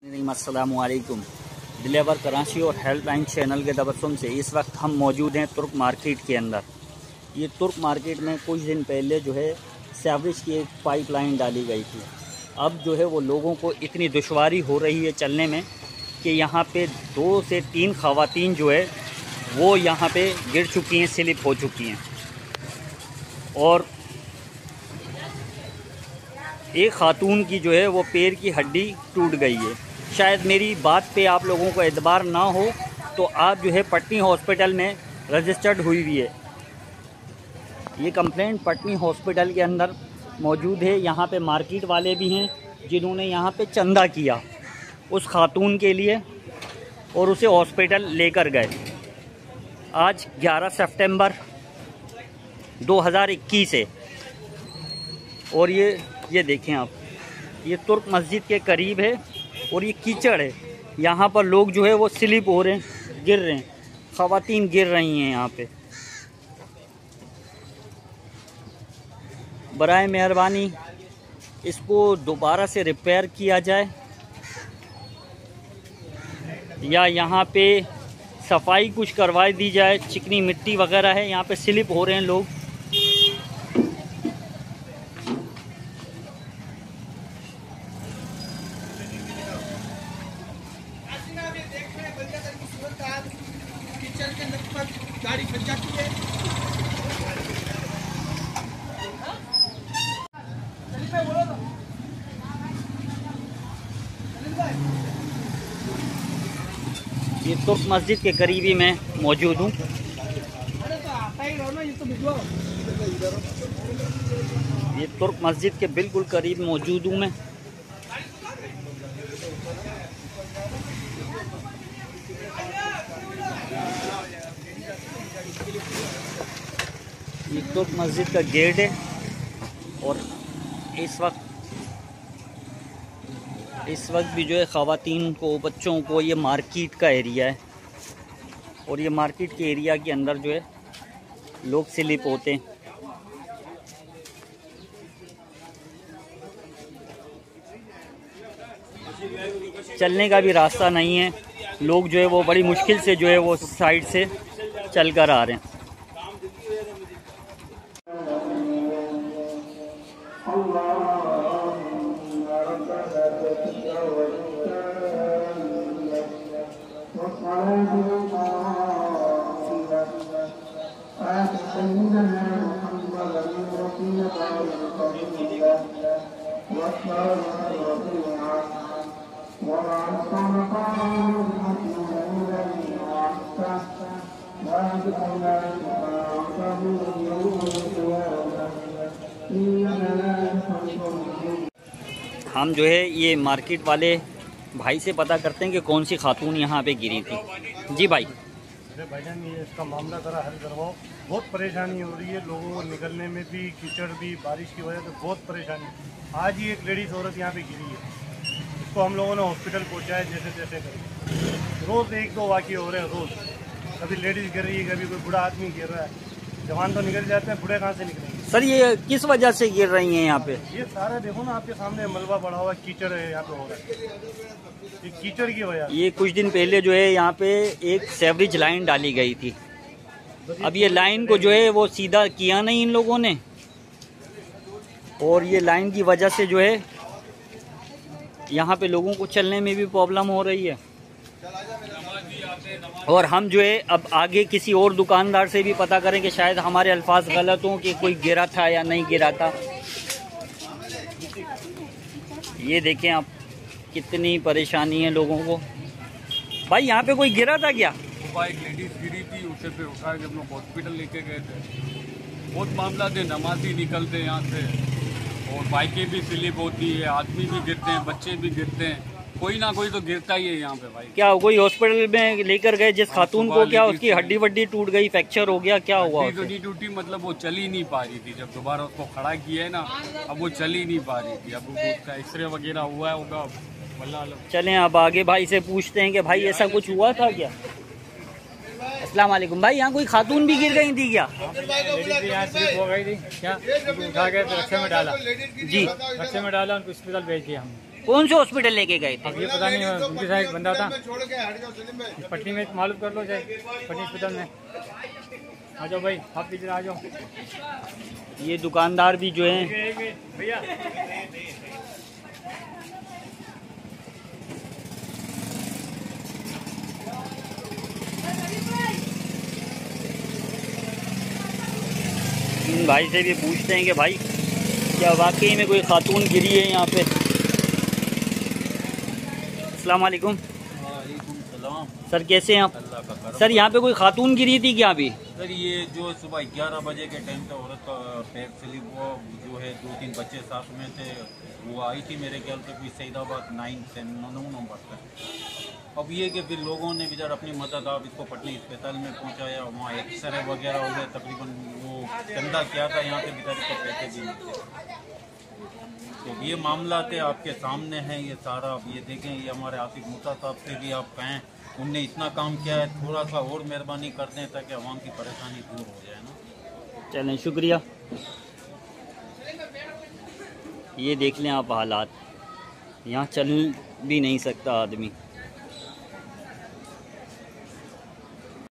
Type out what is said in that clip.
अस्सलामुअलैकुम। डिलीवर कराची और helpline channel के तबस्सुम से इस वक्त हम मौजूद हैं तुर्क मार्केट के अंदर। ये तुर्क मार्केट में कुछ दिन पहले जो है सीवरेज की एक पाइपलाइन डाली गई थी। अब जो है वो लोगों को इतनी दुश्वारी हो रही है चलने में कि यहाँ पे 2 से 3 ख़वातीन जो है वो यहाँ पे गिर चुकी हैं, स्लिप हो चुकी हैं। और एक खातून की जो है वो पैर की हड्डी टूट गई है। शायद मेरी बात पे आप लोगों को एतबार ना हो तो आप जो है पटनी हॉस्पिटल में रजिस्टर्ड हुई है। ये कंप्लेंट पटनी हॉस्पिटल के अंदर मौजूद है। यहाँ पे मार्केट वाले भी हैं जिन्होंने यहाँ पे चंदा किया उस खातून के लिए और उसे हॉस्पिटल लेकर गए। आज 11 सितंबर 2021 है और ये देखें आप, ये तुर्क मस्जिद के करीब है और ये कीचड़ है। यहाँ पर लोग जो है वो स्लिप हो रहे हैं, गिर रहे हैं, ख़वातीन गिर रही हैं यहाँ पे। बराए मेहरबानी इसको दोबारा से रिपेयर किया जाए या यहाँ पे सफाई कुछ करवा दी जाए। चिकनी मिट्टी वगैरह है, यहाँ पे स्लिप हो रहे हैं लोग। गाड़ी फंस जाती है। ये तुर्क मस्जिद के करीब ही मैं मौजूद हूँ। ये तुर्क मस्जिद के बिल्कुल करीब मौजूद हूँ मैं। ये तुर्क मस्जिद का गेट है और इस वक्त भी जो है ख़वातीन को, बच्चों को, ये मार्केट का एरिया है और ये मार्केट के एरिया के अंदर जो है लोग स्लिप होते हैं। चलने का भी रास्ता नहीं है, लोग जो है वो बड़ी मुश्किल से जो है वो साइड से चल कर आ रहे हैं। हम जो है ये मार्केट वाले भाई से पता करते हैं कि कौन सी खातून यहाँ पे गिरी थी। जी भाई। अरे भाईजान, ये इसका मामला ज़रा हल करवाओ। बहुत परेशानी हो रही है लोगों को, निकलने में भी, कीचड़ भी, बारिश की वजह से बहुत परेशानी। आज ही एक लेडीज़ औरत यहाँ पे गिरी है, इसको हम लोगों ने हॉस्पिटल पहुँचाया जैसे तैसे करके। रोज़ 1-2 वाक़ये हो रहे हैं रोज़। कभी लेडीज़ गिर रही है, कभी कोई बूढ़ा आदमी गिर रहा है। जवान तो निकल जाते हैं, बूढ़े कहाँ से निकलेंगे? सर ये किस वजह से गिर रही हैं यहाँ पे? ये सारा देखो ना, आपके सामने मलबा पड़ा हुआ, कीचड़ है यहाँ पे हो रहा है। ये कीचड़ की वजह। ये कुछ दिन पहले जो है यहाँ पे एक सीवरेज लाइन डाली गई थी। अब ये लाइन को जो है वो सीधा किया नहीं इन लोगों ने और ये लाइन की वजह से जो है यहाँ पे लोगों को चलने में भी प्रॉब्लम हो रही है। और हम जो है अब आगे किसी और दुकानदार से भी पता करें कि शायद हमारे अल्फाज गलत हों कि कोई गिरा था या नहीं गिरा था। ये देखें आप, कितनी परेशानी है लोगों को। भाई यहाँ पे कोई गिरा था क्या? एक लेडीज गिरी थी, उसे फिर उठा के हम लोग हॉस्पिटल लेके गए थे। बहुत मामला थे, नमाजी निकलते यहाँ से और बाइकें भी स्लिप होती है, आदमी भी गिरते हैं, बच्चे भी गिरते हैं, कोई ना कोई तो गिरता ही है यहाँ पे भाई। क्या कोई हॉस्पिटल में लेकर गए जिस खातून को, क्या उसकी हड्डी वड्डी टूट गई, फ्रैक्चर हो गया, क्या हुआ? हड्डी टूटी मतलब वो चल ही नहीं पा रही थी। जब दोबारा उसको खड़ा किया है ना, अब वो चल ही नहीं पा रही थी। अब उसका एक्सरे वगैरह हुआ होगा। चलें अब आगे भाई से पूछते हैं कि भाई ऐसा कुछ हुआ था क्या? अस्सलाम वालेकुम भाई, यहाँ कोई खातून भी गिर गई थी क्या? यहाँ स्लिप हो गई थी क्या, उठा के रक्शे में डाला जी, रक्शे में डाला, उनको हॉस्पिटल भेज दिया हमने। कौन से हॉस्पिटल लेके गए थे? अब ये पता नहीं, उनके साथ एक बंदा था इस पट्टी में, मालूम कर लो चाहे पट्टी हॉस्पिटल में। आ जाओ भाई, आप पीछे आ जाओ। ये दुकानदार भी जो है भैया इन भाई से भी पूछते हैं कि भाई क्या वाकई में कोई खातून गिरी है यहाँ पे। अस्सलाम वालेकुम सलाम। सर, कैसे हैं आप? अल्लाह का करम। सर, यहाँ पे कोई खातून गिरी थी क्या अभी? सर ये जो सुबह 11 बजे के टाइम पे औरत का पैर स्लिप हुआ, जो है 2-3 बच्चे साथ में थे, वो आई थी मेरे ख्याल से कोई सईदाबाद 9 नंबर तक। अब ये कि फिर लोगों ने बेचारा अपनी मदद, आप इसको पटना अस्पताल में पहुंचाया, वहाँ एक्सरे वगैरह हो गए, तकरीबन वो चंदा क्या था यहाँ पे बेचारे को पैसे भी नहीं थे। तो ये मामला थे आपके सामने है ये सारा। अब ये देखें, ये हमारे आसिफ मूसा साहब से भी आप कहें, उनने इतना काम किया है, थोड़ा सा और मेहरबानी कर दें ताकि आवाम की परेशानी दूर हो जाए ना। चलें, शुक्रिया। ये देख लें आप हालात, यहाँ चल भी नहीं सकता आदमी।